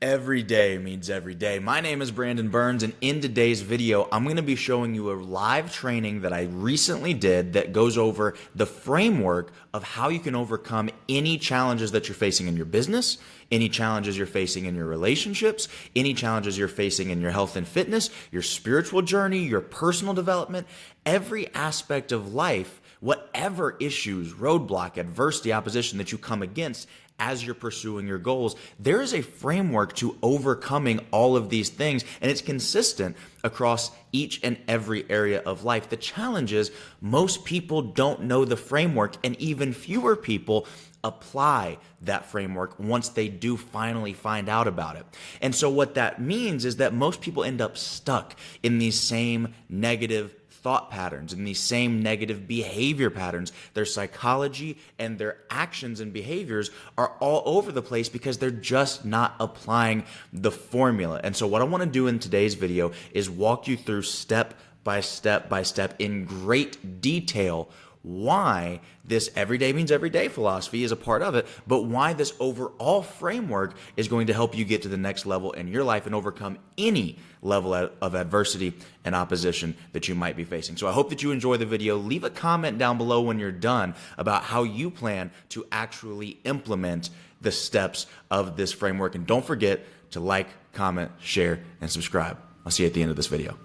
Every day means every day. My name is Brandon Burns, and in today's video, I'm going to be showing you a live training that I recently did that goes over the framework of how you can overcome any challenges that you're facing in your business, any challenges you're facing in your relationships, any challenges you're facing in your health and fitness, your spiritual journey, your personal development, every aspect of life. Whatever issues, roadblock, adversity, opposition that you come against as you're pursuing your goals, there is a framework to overcoming all of these things, and it's consistent across each and every area of life. The challenge is most people don't know the framework, and even fewer people apply that framework once they do finally find out about it. And so what that means is that most people end up stuck in these same negative thought patterns and these same negative behavior patterns. Their psychology and their actions and behaviors are all over the place because they're just not applying the formula. And so what I want to do in today's video is walk you through step by step in great detail why this everyday means everyday philosophy is a part of it, but why this overall framework is going to help you get to the next level in your life and overcome any level of adversity and opposition that you might be facing. So I hope that you enjoy the video. Leave a comment down below when you're done about how you plan to actually implement the steps of this framework. And don't forget to like, comment, share, and subscribe. I'll see you at the end of this video.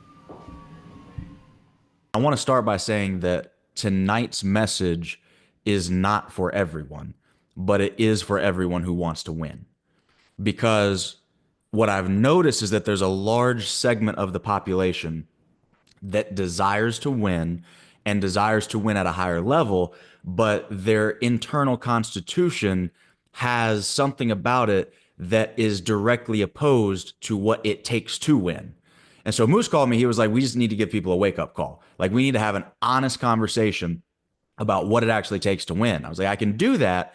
I want to start by saying that tonight's message is not for everyone, but it is for everyone who wants to win. Because what I've noticed is that there's a large segment of the population that desires to win and desires to win at a higher level, but their internal constitution has something about it that is directly opposed to what it takes to win. And so Moose called me. He was like, we just need to give people a wake-up call. Like, we need to have an honest conversation about what it actually takes to win. I was like, I can do that,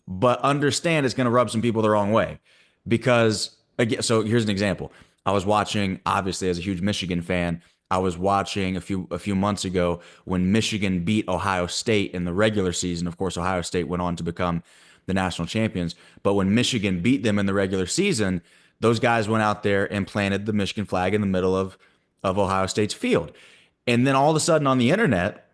but understand it's going to rub some people the wrong way. Because, again, so here's an example. I was watching, obviously, as a huge Michigan fan, I was watching a few months ago when Michigan beat Ohio State in the regular season. Of course, Ohio State went on to become the national champions. But when Michigan beat them in the regular season, those guys went out there and planted the Michigan flag in the middle of Ohio State's field. And then all of a sudden on the internet,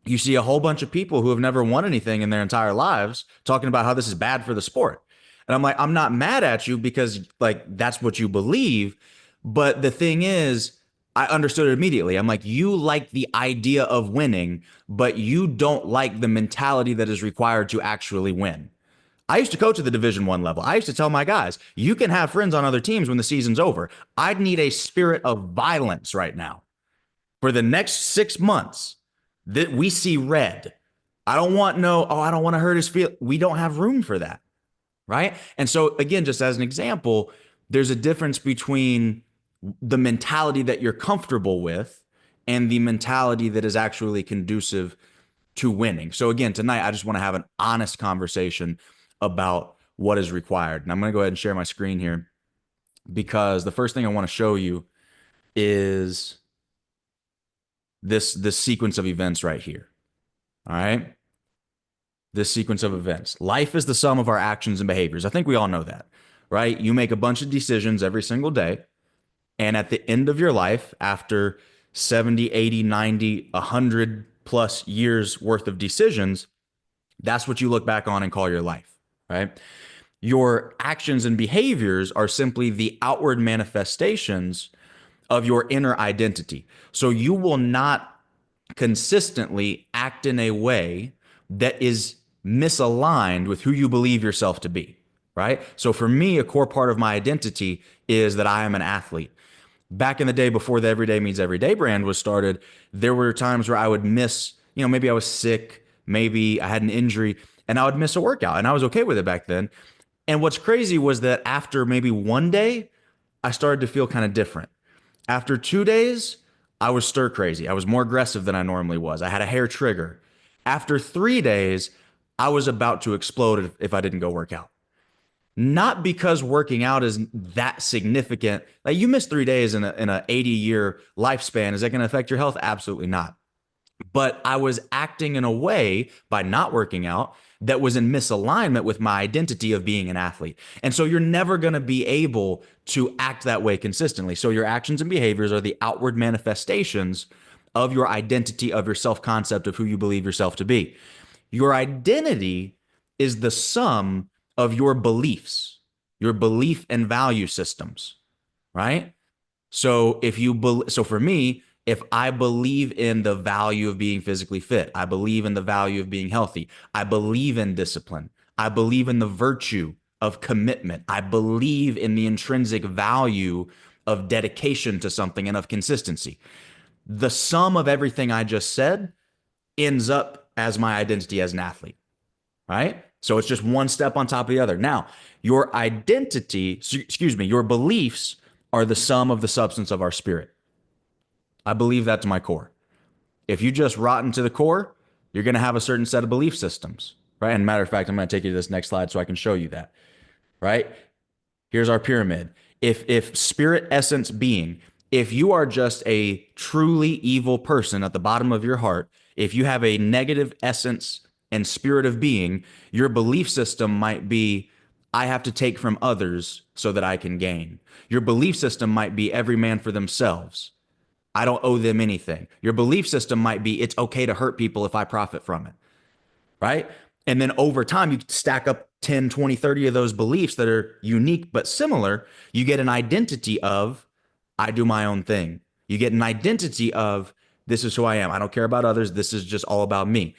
you see a whole bunch of people who have never won anything in their entire lives talking about how this is bad for the sport. And I'm like, I'm not mad at you because, like, that's what you believe. But the thing is, I understood it immediately. I'm like, you like the idea of winning, but you don't like the mentality that is required to actually win. I used to coach at the Division I level. I used to tell my guys, you can have friends on other teams when the season's over. I'd need a spirit of violence right now. For the next 6 months, that we see red. I don't want I don't want to hurt his feelings. We don't have room for that, right? And so, again, just as an example, there's a difference between the mentality that you're comfortable with and the mentality that is actually conducive to winning. So again, tonight, I just want to have an honest conversation about what is required. And I'm going to go ahead and share my screen here because the first thing I want to show you is this sequence of events right here. All right. This sequence of events. Life is the sum of our actions and behaviors. I think we all know that, right? You make a bunch of decisions every single day. And at the end of your life, after 70, 80, 90, 100 plus years worth of decisions, that's what you look back on and call your life. Right? Your actions and behaviors are simply the outward manifestations of your inner identity. So you will not consistently act in a way that is misaligned with who you believe yourself to be, right? So for me, a core part of my identity is that I am an athlete. Back in the day before the Everyday Means Everyday brand was started, there were times where I would miss, maybe I was sick, maybe I had an injury, and I would miss a workout, and I was okay with it back then. And what's crazy was that after maybe one day, I started to feel kind of different. After 2 days, I was stir crazy. I was more aggressive than I normally was. I had a hair trigger. After 3 days, I was about to explode if I didn't go work out. Not because working out is that significant. Like, you miss 3 days in a 80-year lifespan. Is that going to affect your health? Absolutely not. But I was acting in a way by not working out that was in misalignment with my identity of being an athlete. And so you're never going to be able to act that way consistently. So your actions and behaviors are the outward manifestations of your identity, of your self concept, of who you believe yourself to be. Your identity is the sum of your beliefs, your belief and value systems, right? So so for me, if I believe in the value of being physically fit, I believe in the value of being healthy, I believe in discipline, I believe in the virtue of commitment, I believe in the intrinsic value of dedication to something and of consistency. The sum of everything I just said ends up as my identity as an athlete, right? So it's just one step on top of the other. Now, your identity, excuse me, your beliefs are the sum of the substance of our spirit. I believe that to my core. If you just rotten to the core, you're going to have a certain set of belief systems, right? And matter of fact, I'm going to take you to this next slide so I can show you that, right? Here's our pyramid. If spirit, essence, being, if you are just a truly evil person at the bottom of your heart, if you have a negative essence and spirit of being, your belief system might be, I have to take from others so that I can gain. Your belief system might be every man for themselves. I don't owe them anything. Your belief system might be, it's okay to hurt people if I profit from it, right? And then over time, you stack up 10, 20, 30 of those beliefs that are unique but similar. You get an identity of, I do my own thing. You get an identity of, this is who I am. I don't care about others. This is just all about me.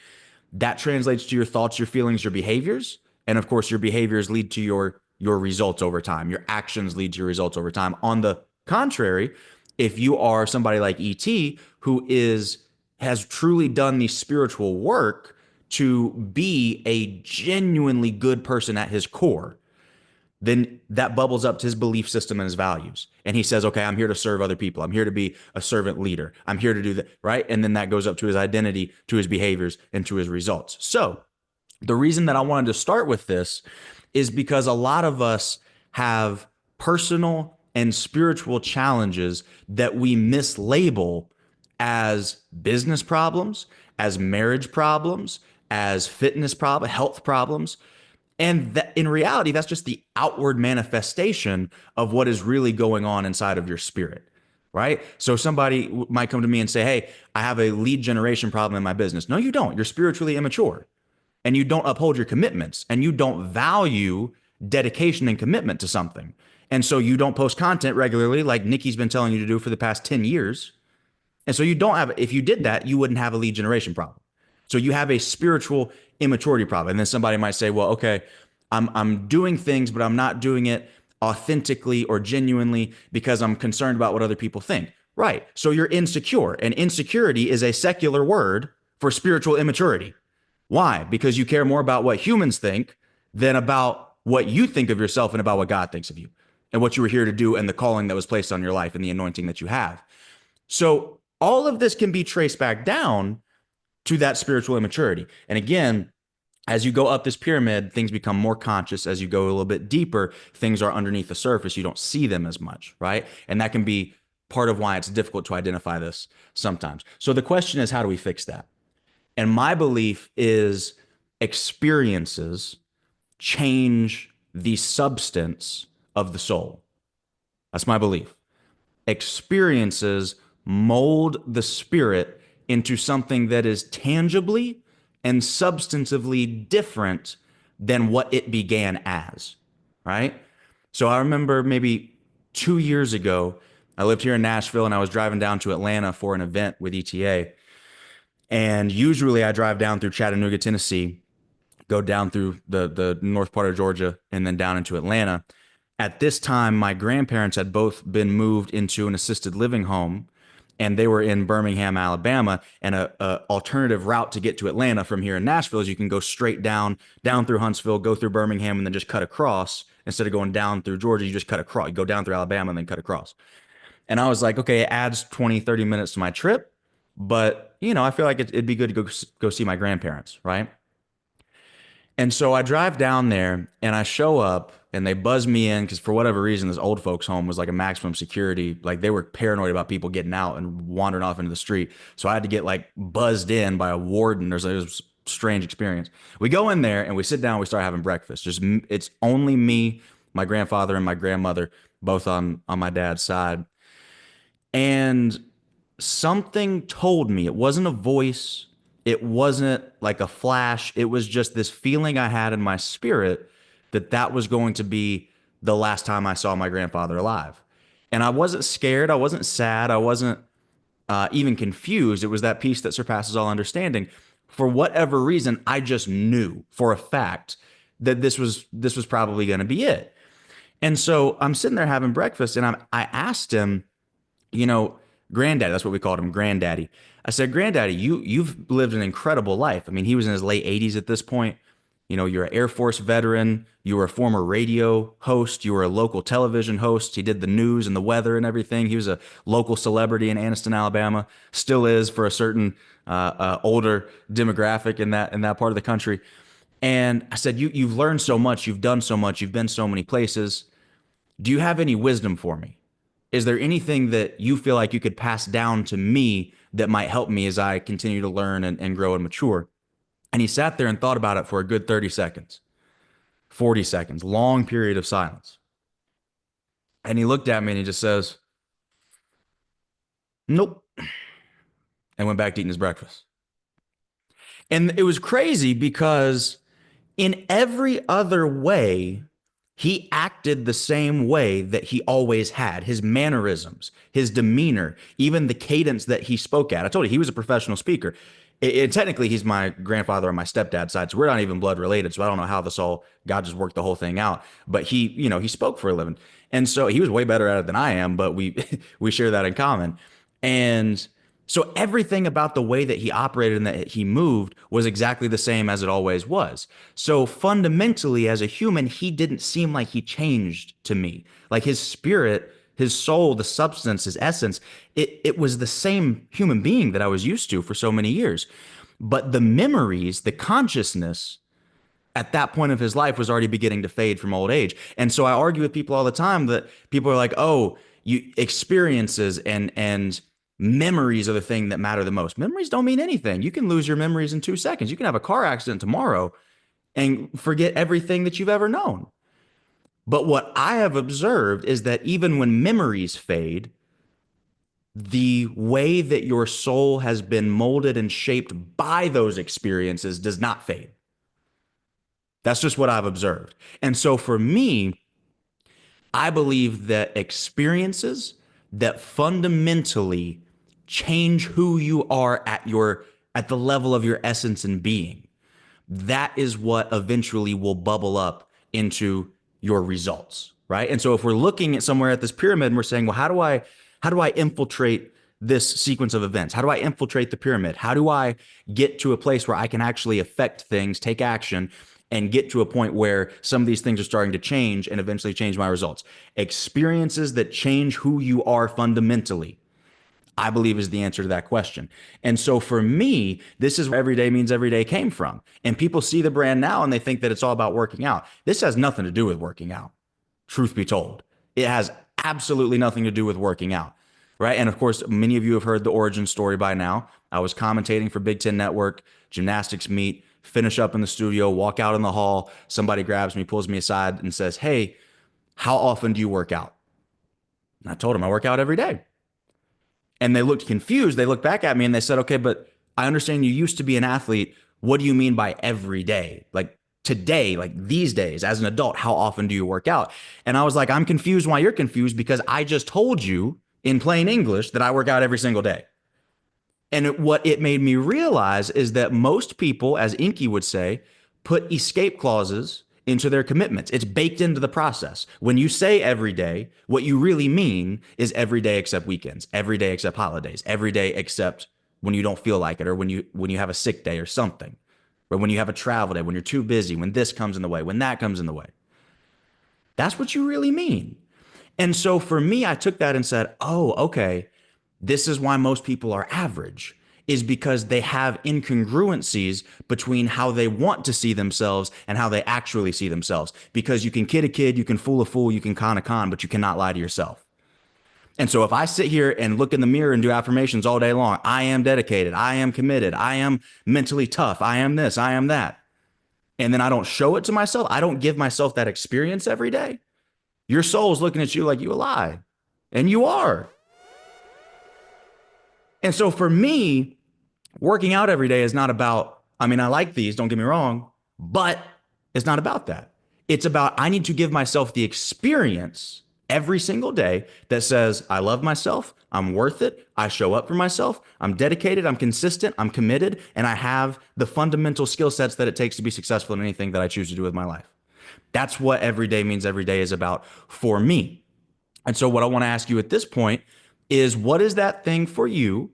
That translates to your thoughts, your feelings, your behaviors. And of course, your behaviors lead to your results over time. Your actions lead to your results over time. On the contrary, if you are somebody like ET who has truly done the spiritual work to be a genuinely good person at his core, then that bubbles up to his belief system and his values. And he says, okay, I'm here to serve other people. I'm here to be a servant leader. I'm here to do that, right? And then that goes up to his identity, to his behaviors, and to his results. So the reason that I wanted to start with this is because a lot of us have personal and spiritual challenges that we mislabel as business problems, as marriage problems, as fitness problems, health problems. And that, in reality, that's just the outward manifestation of what is really going on inside of your spirit, right? So somebody might come to me and say, hey, I have a lead generation problem in my business. No, you don't. You're spiritually immature and you don't uphold your commitments and you don't value dedication and commitment to something. And so you don't post content regularly like Nikki's been telling you to do for the past 10 years. And so you don't have, if you did that, you wouldn't have a lead generation problem. So you have a spiritual immaturity problem. And then somebody might say, well, okay, I'm doing things, but I'm not doing it authentically or genuinely because I'm concerned about what other people think. Right. So you're insecure. And insecurity is a secular word for spiritual immaturity. Why? Because you care more about what humans think than about what you think of yourself and about what God thinks of you and what you were here to do and the calling that was placed on your life and the anointing that you have. So all of this can be traced back down to that spiritual immaturity. And again, as you go up this pyramid, things become more conscious. As you go a little bit deeper, things are underneath the surface. You don't see them as much, right? And that can be part of why it's difficult to identify this sometimes. So the question is, how do we fix that? And my belief is experiences change the substance of the soul. That's my belief. Experiences mold the spirit into something that is tangibly and substantively different than what it began as, right? So I remember maybe 2 years ago, I lived here in Nashville and I was driving down to Atlanta for an event with ETA. And usually I drive down through Chattanooga, Tennessee, go down through the north part of Georgia, and then down into Atlanta. At this time, my grandparents had both been moved into an assisted living home, and they were in Birmingham, Alabama. And a alternative route to get to Atlanta from here in Nashville is you can go straight down through Huntsville, go through Birmingham, and then just cut across. Instead of going down through Georgia, you just cut across. You go down through Alabama and then cut across. And I was like, okay, it adds 20, 30 minutes to my trip, but I feel like it'd be good to go see my grandparents, right? And so I drive down there and I show up and they buzz me in because for whatever reason, this old folks home was like a maximum security. Like they were paranoid about people getting out and wandering off into the street. So I had to get like buzzed in by a warden. There's strange experience. We go in there and we sit down, we start having breakfast. It's only me, my grandfather and my grandmother, both on my dad's side. And something told me, it wasn't a voice, it wasn't like a flash, it was just this feeling I had in my spirit that that was going to be the last time I saw my grandfather alive. And I wasn't scared, I wasn't sad, I wasn't even confused. It was that peace that surpasses all understanding. For whatever reason, I just knew for a fact that this was probably going to be it. And so I'm sitting there having breakfast, and I asked him, you know, granddaddy, that's what we called him, granddaddy. I said, granddaddy, you've lived an incredible life. I mean, he was in his late 80s at this point. You know, you're an Air Force veteran, you were a former radio host, you were a local television host. He did the news and the weather and everything. He was a local celebrity in Anniston, Alabama, still is for a certain older demographic in that part of the country. And I said, you've learned so much, you've done so much, you've been so many places. Do you have any wisdom for me? Is there anything that you feel like you could pass down to me that might help me as I continue to learn and grow and mature? And he sat there and thought about it for a good 30 seconds, 40 seconds, long period of silence. And he looked at me and he just says, nope, and went back to eating his breakfast. And it was crazy because in every other way, he acted the same way that he always had. His mannerisms, his demeanor, even the cadence that he spoke at. I told you he was a professional speaker. Technically, he's my grandfather on my stepdad's side, so we're not even blood related. So I don't know how this all God just worked the whole thing out. But he spoke for a living, and so he was way better at it than I am. But we we share that in common, and so everything about the way that he operated and that he moved was exactly the same as it always was. So fundamentally, as a human, he didn't seem like he changed to me. Like his spirit, his soul, the substance, his essence, it was the same human being that I was used to for so many years. But the memories, the consciousness at that point of his life was already beginning to fade from old age. And so I argue with people all the time that people are like, oh, you experiences and memories are the thing that matter the most. Memories don't mean anything. You can lose your memories in 2 seconds. You can have a car accident tomorrow and forget everything that you've ever known. But what I have observed is that even when memories fade, the way that your soul has been molded and shaped by those experiences does not fade. That's just what I've observed. And so for me, I believe that experiences that fundamentally change who you are at the level of your essence and being, that is what eventually will bubble up into your results, right? And so if we're looking at somewhere at this pyramid and we're saying, well, how do I infiltrate this sequence of events? How do I infiltrate the pyramid? How do I get to a place where I can actually affect things, take action, and get to a point where some of these things are starting to change and eventually change my results? Experiences that change who you are fundamentally, I believe, is the answer to that question. And so for me, this is where everyday means every day came from. And people see the brand now and they think that it's all about working out. This has nothing to do with working out, truth be told. It has absolutely nothing to do with working out, right? And of course, many of you have heard the origin story by now. I was commentating for Big Ten Network, gymnastics meet, finish up in the studio, walk out in the hall. Somebody grabs me, pulls me aside and says, hey, how often do you work out? And I told him I work out every day. And they looked confused. They looked back at me and they said, okay, but I understand you used to be an athlete. What do you mean by every day? Like today, like these days, as an adult, how often do you work out? And I was like, I'm confused why you're confused, because I just told you in plain English that I work out every single day. And what it made me realize is that most people, as Inky would say, put escape clauses into their commitments. It's baked into the process. When you say every day, what you really mean is every day except weekends, every day except holidays, every day except when you don't feel like it, or when you have a sick day or something, or when you have a travel day, when you're too busy, when this comes in the way, when that comes in the way. That's what you really mean. And so for me, I took that and said, oh, okay, this is why most people are average, is because they have incongruencies between how they want to see themselves and how they actually see themselves. Because you can kid a kid, you can fool a fool, you can con a con, but you cannot lie to yourself. And so if I sit here and look in the mirror and do affirmations all day long, I am dedicated, I am committed, I am mentally tough, I am this, I am that, and then I don't show it to myself, I don't give myself that experience every day, your soul's looking at you like you a lie. And you are. And so for me, working out every day is not about, I mean, I like these, don't get me wrong, but it's not about that. It's about, I need to give myself the experience every single day that says, I love myself, I'm worth it, I show up for myself, I'm dedicated, I'm consistent, I'm committed, and I have the fundamental skill sets that it takes to be successful in anything that I choose to do with my life. That's what every day means every day is about for me. And so, what I want to ask you at this point is, what is that thing for you,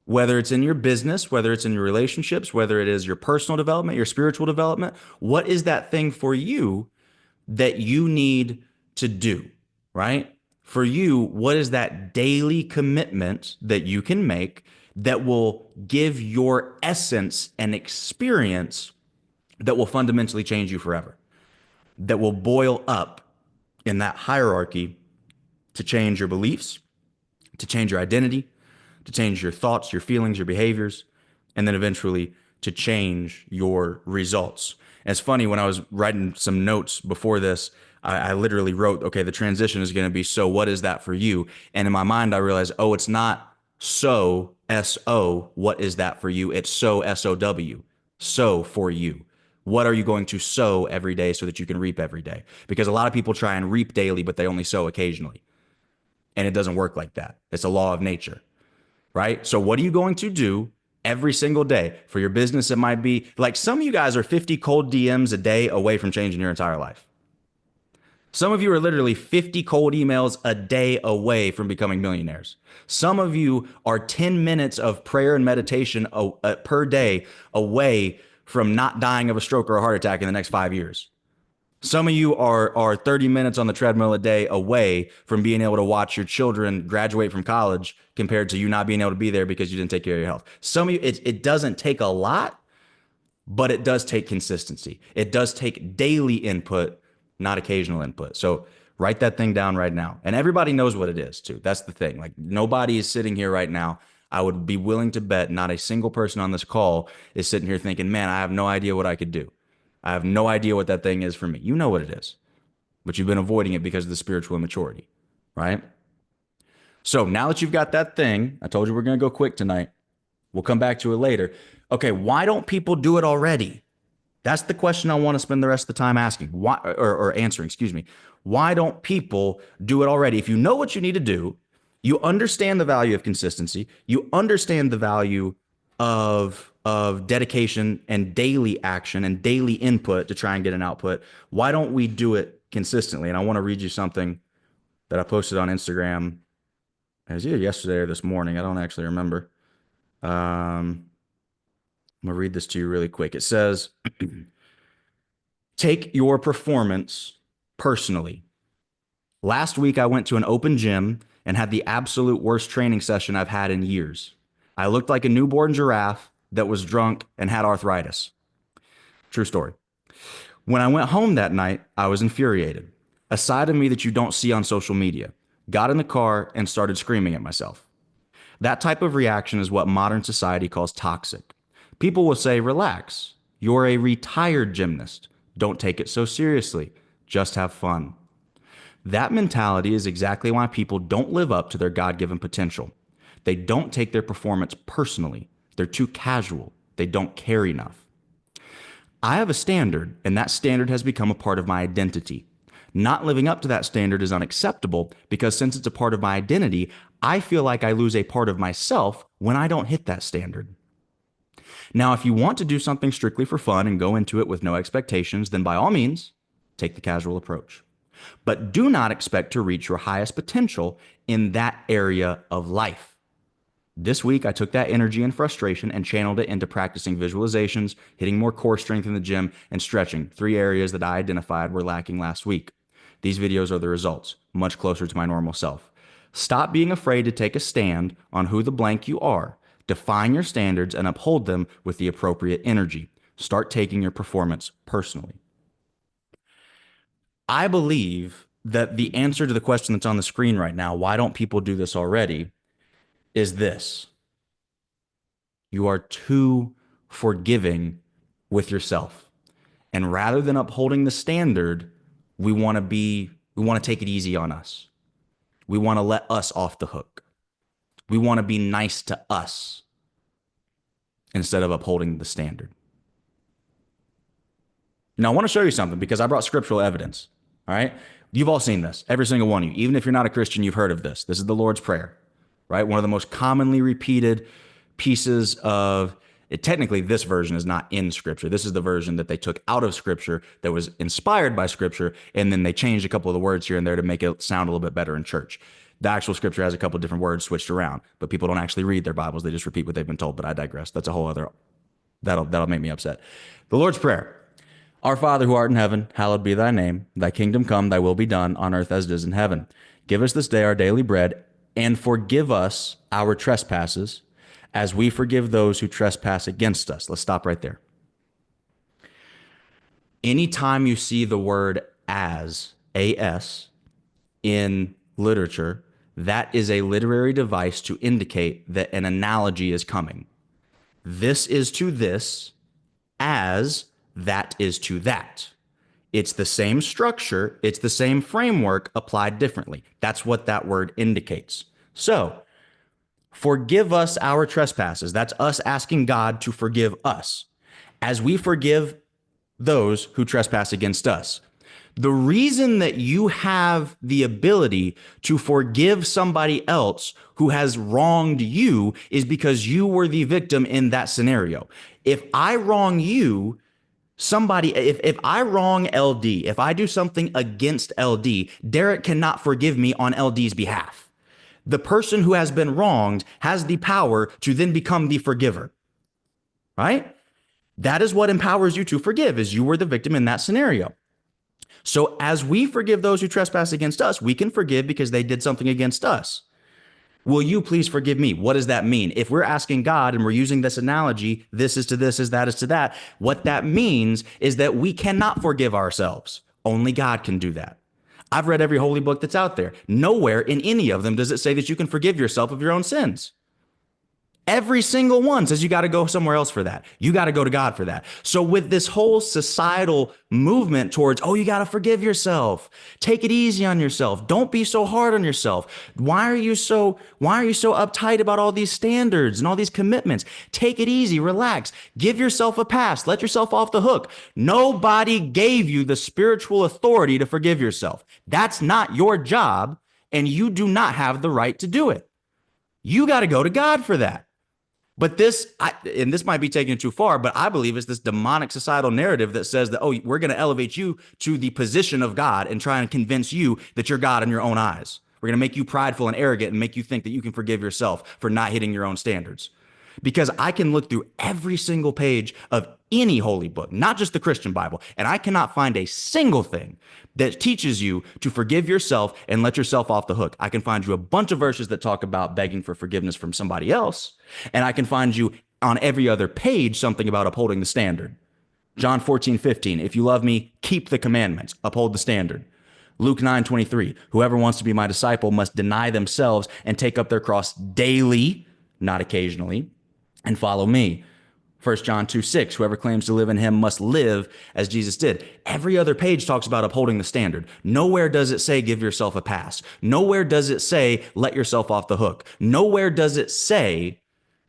whether it's in your business, whether it's in your relationships, whether it is your personal development, your spiritual development? What is that thing for you that you need to do, right? For you, what is that daily commitment that you can make that will give your essence and experience that will fundamentally change you forever, that will boil up in that hierarchy to change your beliefs, to change your identity, to change your thoughts, your feelings, your behaviors, and then eventually to change your results. And it's funny, when I was writing some notes before this, I literally wrote, okay, the transition is going to be, so what is that for you? And in my mind, I realized, oh, it's not so, S-O, what is that for you? It's so, S-O-W, so for you. What are you going to sow every day so that you can reap every day? Because a lot of people try and reap daily, but they only sow occasionally. And it doesn't work like that. It's a law of nature, right? So what are you going to do every single day? For your business, it might be like, some of you guys are 50 cold DMs a day away from changing your entire life. Some of you are literally 50 cold emails a day away from becoming millionaires. Some of you are 10 minutes of prayer and meditation per day away from not dying of a stroke or a heart attack in the next 5 years. Some of you are 30 minutes on the treadmill a day away from being able to watch your children graduate from college, compared to you not being able to be there because you didn't take care of your health. Some of you, it doesn't take a lot, but it does take consistency. It does take daily input, not occasional input. So write that thing down right now. And everybody knows what it is too. That's the thing. Like, nobody is sitting here right now. I would be willing to bet not a single person on this call is sitting here thinking, man, I have no idea what I could do. I have no idea what that thing is for me. You know what it is, but you've been avoiding it because of the spiritual immaturity, right? So now that you've got that thing, I told you we're going to go quick tonight. We'll come back to it later. Okay, why don't people do it already? That's the question I want to spend the rest of the time asking, why, or answering, excuse me. Why don't people do it already? If you know what you need to do, you understand the value of consistency, you understand the value of dedication and daily action and daily input to try and get an output. Why don't we do it consistently? And I want to read you something that I posted on Instagram. It was either yesterday or this morning. I don't actually remember. I'm gonna read this to you really quick. It says, take your performance personally. Last week, I went to an open gym and had the absolute worst training session I've had in years. I looked like a newborn giraffe that was drunk and had arthritis. True story. When I went home that night, I was infuriated. A side of me that you don't see on social media. Got in the car and started screaming at myself. That type of reaction is what modern society calls toxic. People will say, relax. You're a retired gymnast. Don't take it so seriously. Just have fun. That mentality is exactly why people don't live up to their God-given potential. They don't take their performance personally. They're too casual. They don't care enough. I have a standard, and that standard has become a part of my identity. Not living up to that standard is unacceptable because, since it's a part of my identity, I feel like I lose a part of myself when I don't hit that standard. Now, if you want to do something strictly for fun and go into it with no expectations, then by all means, take the casual approach. But do not expect to reach your highest potential in that area of life. This week, I took that energy and frustration and channeled it into practicing visualizations, hitting more core strength in the gym, and stretching, 3 areas that I identified were lacking last week. These videos are the results, much closer to my normal self. Stop being afraid to take a stand on who the blank you are. Define your standards and uphold them with the appropriate energy. Start taking your performance personally. I believe that the answer to the question that's on the screen right now, why don't people do this already, is this: you are too forgiving with yourself. And rather than upholding the standard, we want to take it easy on us. We want to let us off the hook. We want to be nice to us instead of upholding the standard. Now, I want to show you something because I brought scriptural evidence. All right. You've all seen this, every single one of you. Even if you're not a Christian, you've heard of this. This is the Lord's Prayer, right? One of the most commonly repeated pieces of it. Technically, this version is not in Scripture. This is the version that they took out of Scripture that was inspired by Scripture, and then they changed a couple of the words here and there to make it sound a little bit better in church. The actual Scripture has a couple of different words switched around, but people don't actually read their Bibles. They just repeat what they've been told. But I digress. That's a whole other, that'll make me upset. The Lord's Prayer. Our Father who art in heaven, hallowed be thy name. Thy kingdom come, thy will be done on earth as it is in heaven. Give us this day our daily bread, and forgive us our trespasses as we forgive those who trespass against us. Let's stop right there. Anytime you see the word as, A-S, in literature, that is a literary device to indicate that an analogy is coming. This is to this as that is to that. It's the same structure. It's the same framework applied differently. That's what that word indicates. So, forgive us our trespasses. That's us asking God to forgive us as we forgive those who trespass against us. The reason that you have the ability to forgive somebody else who has wronged you is because you were the victim in that scenario. If I wrong you, if I wrong LD, if I do something against LD, Derek cannot forgive me on LD's behalf. The person who has been wronged has the power to then become the forgiver, right? That is what empowers you to forgive, is you were the victim in that scenario. So as we forgive those who trespass against us, we can forgive because they did something against us. Will you please forgive me? What does that mean? If we're asking God and we're using this analogy, this is to this, is that is to that, what that means is that we cannot forgive ourselves. Only God can do that. I've read every holy book that's out there. Nowhere in any of them does it say that you can forgive yourself of your own sins. Every single one says you got to go somewhere else for that. You got to go to God for that. So with this whole societal movement towards, oh, you got to forgive yourself. Take it easy on yourself. Don't be so hard on yourself. Why are you so uptight about all these standards and all these commitments? Take it easy, relax. Give yourself a pass. Let yourself off the hook. Nobody gave you the spiritual authority to forgive yourself. That's not your job, and you do not have the right to do it. You got to go to God for that. But and this might be taken too far, but I believe it's this demonic societal narrative that says that, oh, we're going to elevate you to the position of God and try and convince you that you're God in your own eyes. We're going to make you prideful and arrogant and make you think that you can forgive yourself for not hitting your own standards. Because I can look through every single page of any holy book, not just the Christian Bible, and I cannot find a single thing that teaches you to forgive yourself and let yourself off the hook. I can find you a bunch of verses that talk about begging for forgiveness from somebody else, and I can find you on every other page something about upholding the standard. John 14:15, if you love me, keep the commandments, uphold the standard. Luke 9:23, whoever wants to be my disciple must deny themselves and take up their cross daily, not occasionally, and follow me. 1 John 2:6, whoever claims to live in him must live as Jesus did. Every other page talks about upholding the standard. Nowhere does it say give yourself a pass. Nowhere does it say let yourself off the hook. Nowhere does it say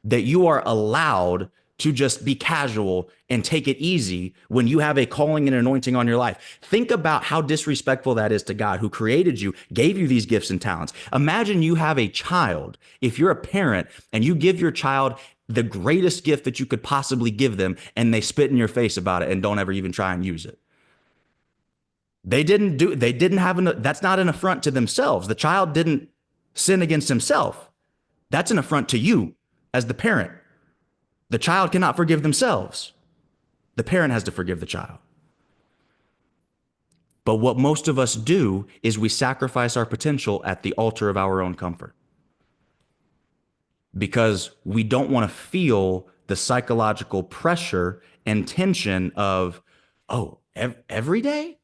that you are allowed to just be casual and take it easy when you have a calling and anointing on your life. Think about how disrespectful that is to God, who created you, gave you these gifts and talents. Imagine you have a child. If you're a parent and you give your child the greatest gift that you could possibly give them, and they spit in your face about it and don't ever even try and use it. That's not an affront to themselves. The child didn't sin against himself. That's an affront to you as the parent. The child cannot forgive themselves. The parent has to forgive the child. But what most of us do is we sacrifice our potential at the altar of our own comfort, because we don't want to feel the psychological pressure and tension of, oh, every day?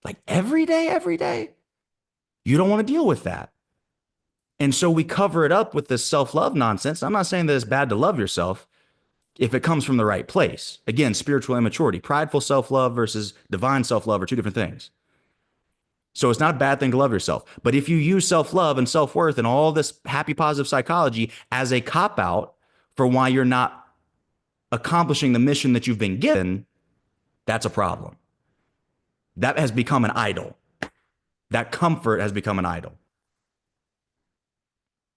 Like every day? You don't want to deal with that. And so we cover it up with this self love nonsense. I'm not saying that it's bad to love yourself if it comes from the right place. Again, spiritual immaturity, prideful self love versus divine self love are two different things. So it's not a bad thing to love yourself. But if you use self love and self worth and all this happy, positive psychology as a cop out for why you're not accomplishing the mission that you've been given, that's a problem. That has become an idol. That comfort has become an idol.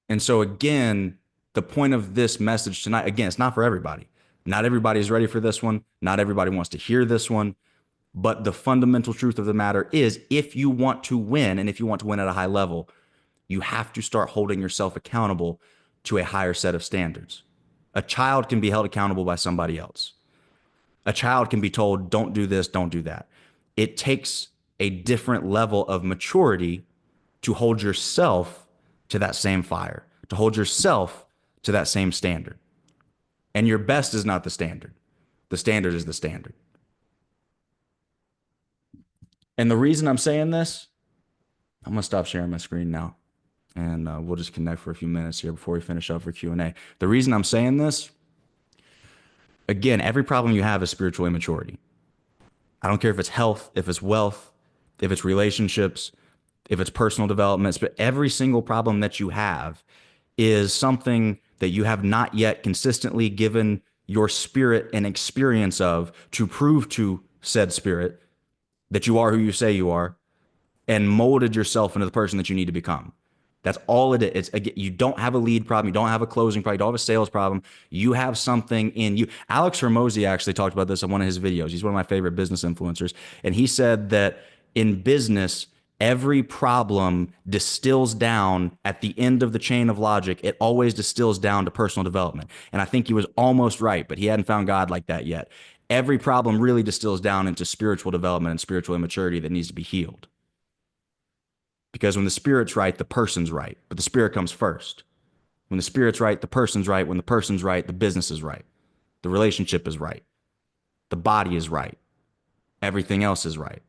And so, again, the point of this message tonight, again, it's not for everybody. Not everybody is ready for this one. Not everybody wants to hear this one. But the fundamental truth of the matter is if you want to win and if you want to win at a high level, you have to start holding yourself accountable to a higher set of standards. A child can be held accountable by somebody else. A child can be told, don't do this, don't do that. It takes a different level of maturity to hold yourself to that same fire, to hold yourself to that same standard. And your best is not the standard. The standard is the standard. And the reason I'm saying this, I'm gonna stop sharing my screen now, and we'll just connect for a few minutes here before we finish up for Q&A. The reason I'm saying this, again, every problem you have is spiritual immaturity. I don't care if it's health, if it's wealth, if it's relationships, if it's personal developments, but every single problem that you have is something that you have not yet consistently given your spirit an experience of to prove to said spirit that you are who you say you are and molded yourself into the person that you need to become. That's all it is. You don't have a lead problem. You don't have a closing problem. You don't have a sales problem. You have something in you. Alex Hormozy actually talked about this on one of his videos. He's one of my favorite business influencers. And he said that in business, every problem distills down at the end of the chain of logic. It always distills down to personal development. And I think he was almost right, but he hadn't found God like that yet. Every problem really distills down into spiritual development and spiritual immaturity that needs to be healed. Because when the spirit's right, the person's right. But the spirit comes first. When the spirit's right, the person's right. When the person's right, the business is right. The relationship is right. The body is right. Everything else is right.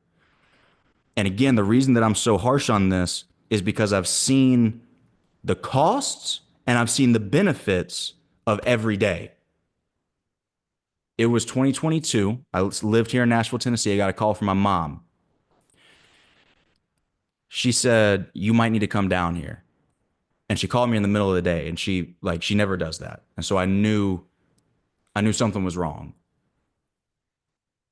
And again, the reason that I'm so harsh on this is because I've seen the costs and I've seen the benefits of every day. It was 2022. I lived here in Nashville, Tennessee. I got a call from my mom. She said, you might need to come down here. And she called me in the middle of the day and she never does that. And so I knew something was wrong.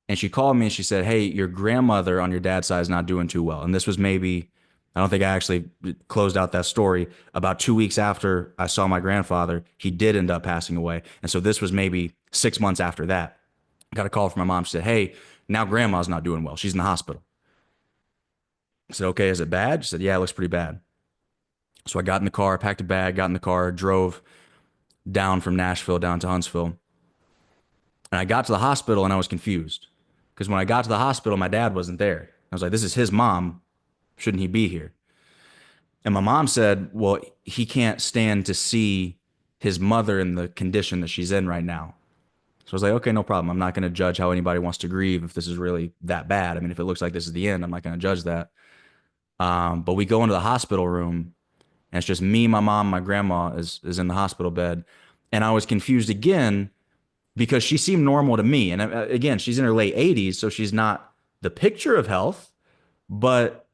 And she called me and she said, hey, your grandmother on your dad's side is not doing too well. And this was maybe, I don't think I actually closed out that story. About 2 weeks after I saw my grandfather, he did end up passing away. And so this was maybe 6 months after that. I got a call from my mom. She said, hey, now grandma's not doing well. She's in the hospital. I said, okay, is it bad? She said, yeah, it looks pretty bad. So I got in the car, packed a bag, got in the car, drove down from Nashville down to Huntsville. And I got to the hospital and I was confused. Because when I got to the hospital, my dad wasn't there. I was like, this is his mom. Shouldn't he be here? And my mom said, well, he can't stand to see his mother in the condition that she's in right now. So I was like, okay, no problem. I'm not going to judge how anybody wants to grieve if this is really that bad. I mean, if it looks like this is the end, I'm not going to judge that. But we go into the hospital room and it's just me, my mom, my grandma is in the hospital bed. And I was confused again because she seemed normal to me. And again, she's in her late 80s, so she's not the picture of health, but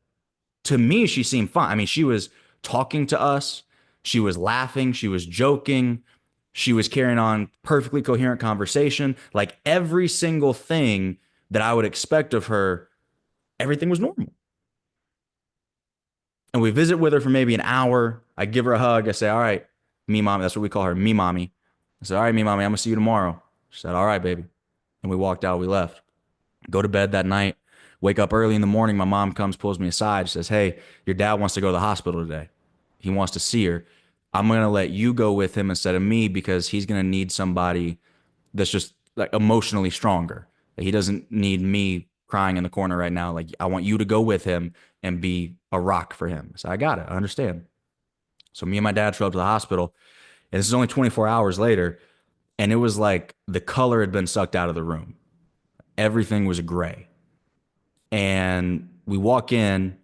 to me, she seemed fine. I mean, she was talking to us, she was laughing, she was joking, she was carrying on perfectly coherent conversation. Like every single thing that I would expect of her, everything was normal. And we visit with her for maybe an hour. I give her a hug. I say, all right, me mommy. That's what we call her, me mommy. I said, all right, me mommy, I'm gonna see you tomorrow. She said, all right, baby. And we walked out, we left. Go to bed that night, wake up early in the morning. My mom comes, pulls me aside, says, hey, your dad wants to go to the hospital today. He wants to see her. I'm going to let you go with him instead of me because he's going to need somebody that's just like emotionally stronger. He doesn't need me crying in the corner right now. Like, I want you to go with him and be a rock for him. So I got it. I understand. So me and my dad show up to the hospital, and this is only 24 hours later. And it was like the color had been sucked out of the room. Everything was gray. And we walk in,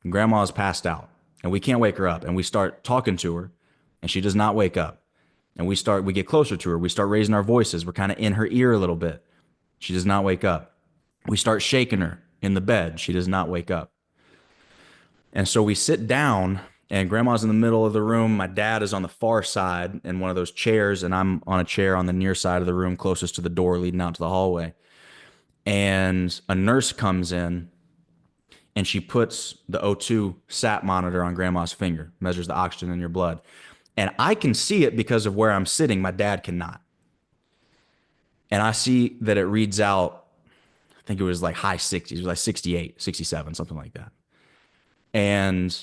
and grandma's passed out. and we can't wake her up. And we start talking to her, and she does not wake up. And we get closer to her. We start raising our voices. We're kind of in her ear a little bit. She does not wake up. We start shaking her in the bed. She does not wake up. And so we sit down, and grandma's in the middle of the room. My dad is on the far side in one of those chairs, and I'm on a chair on the near side of the room closest to the door leading out to the hallway. And a nurse comes in, and she puts the O2 sat monitor on grandma's finger, measures the oxygen in your blood. And I can see it because of where I'm sitting. My dad cannot. And I see that it reads out, I think it was like high 60s, it was like 68, 67, something like that. And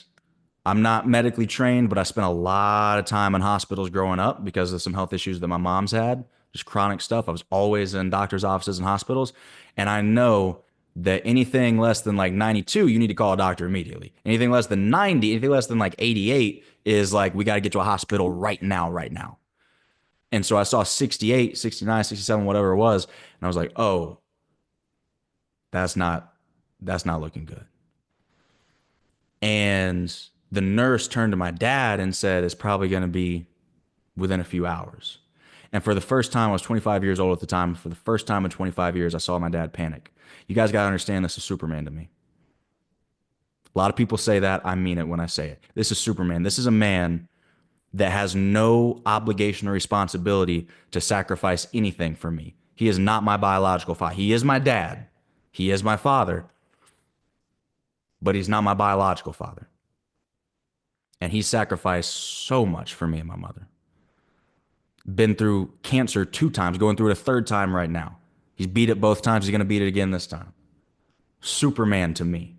I'm not medically trained, but I spent a lot of time in hospitals growing up because of some health issues that my mom's had, just chronic stuff. I was always in doctor's offices and hospitals. And I know that anything less than like 92, you need to call a doctor immediately. Anything less than 90, anything less than like 88 is like, we got to get to a hospital right now, right now. And so I saw 68, 69, 67, whatever it was. And I was like, oh, that's not, that's not looking good. And the nurse turned to my dad and said, it's probably going to be within a few hours. And for the first time, I was 25 years old at the time. For the first time in 25 years, I saw my dad panic. You guys got to understand, this is Superman to me. A lot of people say that. I mean it when I say it. This is Superman. This is a man that has no obligation or responsibility to sacrifice anything for me. He is not my biological father. He is my dad. He is my father, but he's not my biological father. And he sacrificed so much for me and my mother. Been through cancer 2 times, going through it a 3rd time right now. He's beat it both times. He's going to beat it again this time. Superman to me.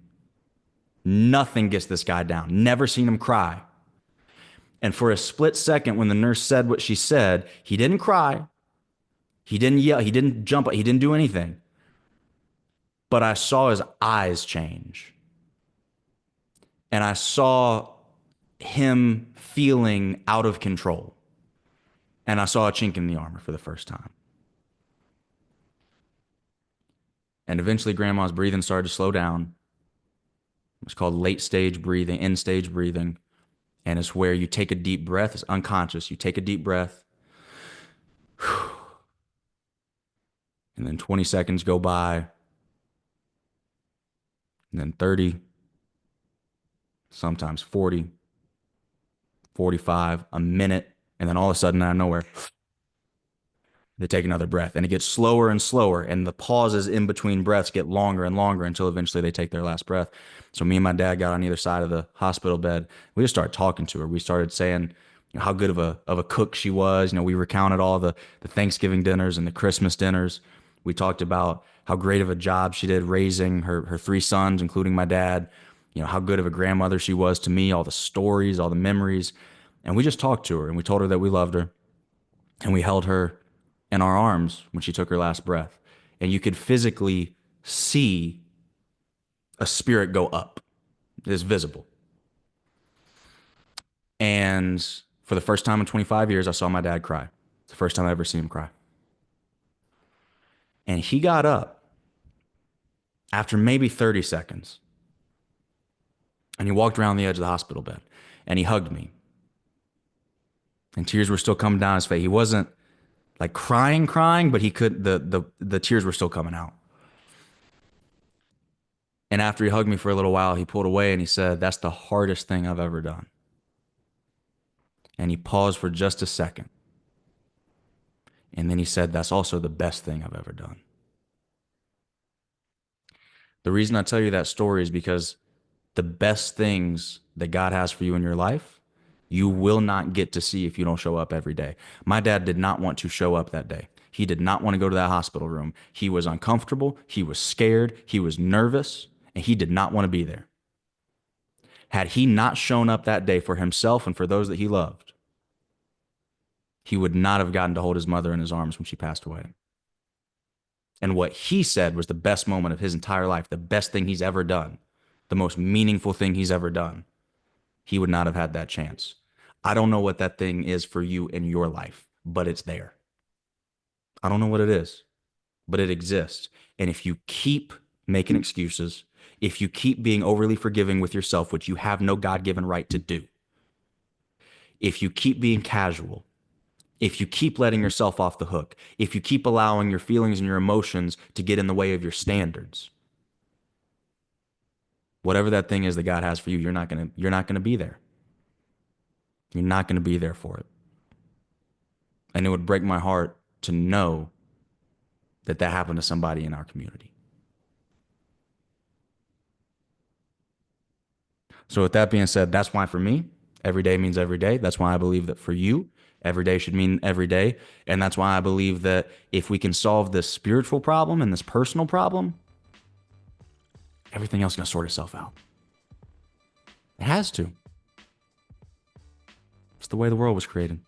Nothing gets this guy down. Never seen him cry. And for a split second, when the nurse said what she said, he didn't cry. He didn't yell. He didn't jump up. He didn't do anything. But I saw his eyes change. And I saw him feeling out of control. And I saw a chink in the armor for the first time. And eventually grandma's breathing started to slow down. It's called late stage breathing, end stage breathing. And it's where you take a deep breath. It's unconscious. You take a deep breath. And then 20 seconds go by. And then 30. Sometimes 40. 45. A minute. And then all of a sudden, out of nowhere, they take another breath. And it gets slower and slower. And the pauses in between breaths get longer and longer until eventually they take their last breath. So me and my dad got on either side of the hospital bed. We just started talking to her. We started saying, you know, how good of a cook she was. You know, we recounted all the Thanksgiving dinners and the Christmas dinners. We talked about how great of a job she did raising her 3 sons, including my dad. You know, how good of a grandmother she was to me, all the stories, all the memories. And we just talked to her, and we told her that we loved her. And we held her in our arms when she took her last breath. And you could physically see a spirit go up. It is visible. And for the first time in 25 years, I saw my dad cry. It's the first time I ever seen him cry. And he got up after maybe 30 seconds. And he walked around the edge of the hospital bed. And he hugged me. And tears were still coming down his face. He wasn't like crying, but he could, the tears were still coming out. And after he hugged me for a little while, he pulled away and he said, that's the hardest thing I've ever done. And he paused for just a second. And then he said, that's also the best thing I've ever done. The reason I tell you that story is because the best things that God has for you in your life, you will not get to see if you don't show up every day. My dad did not want to show up that day. He did not want to go to that hospital room. He was uncomfortable. He was scared. He was nervous. And he did not want to be there. Had he not shown up that day for himself and for those that he loved, he would not have gotten to hold his mother in his arms when she passed away. And what he said was the best moment of his entire life, the best thing he's ever done, the most meaningful thing he's ever done. He would not have had that chance. I don't know what that thing is for you in your life, but it's there. I don't know what it is, but it exists. And if you keep making excuses, if you keep being overly forgiving with yourself, which you have no God-given right to do, if you keep being casual, if you keep letting yourself off the hook, if you keep allowing your feelings and your emotions to get in the way of your standards, whatever that thing is that God has for you, you're not gonna be there. You're not gonna be there for it. And it would break my heart to know that that happened to somebody in our community. So with that being said, that's why for me, every day means every day. That's why I believe that for you, every day should mean every day. And that's why I believe that if we can solve this spiritual problem and this personal problem, everything else is going to sort itself out. It has to. It's the way the world was created.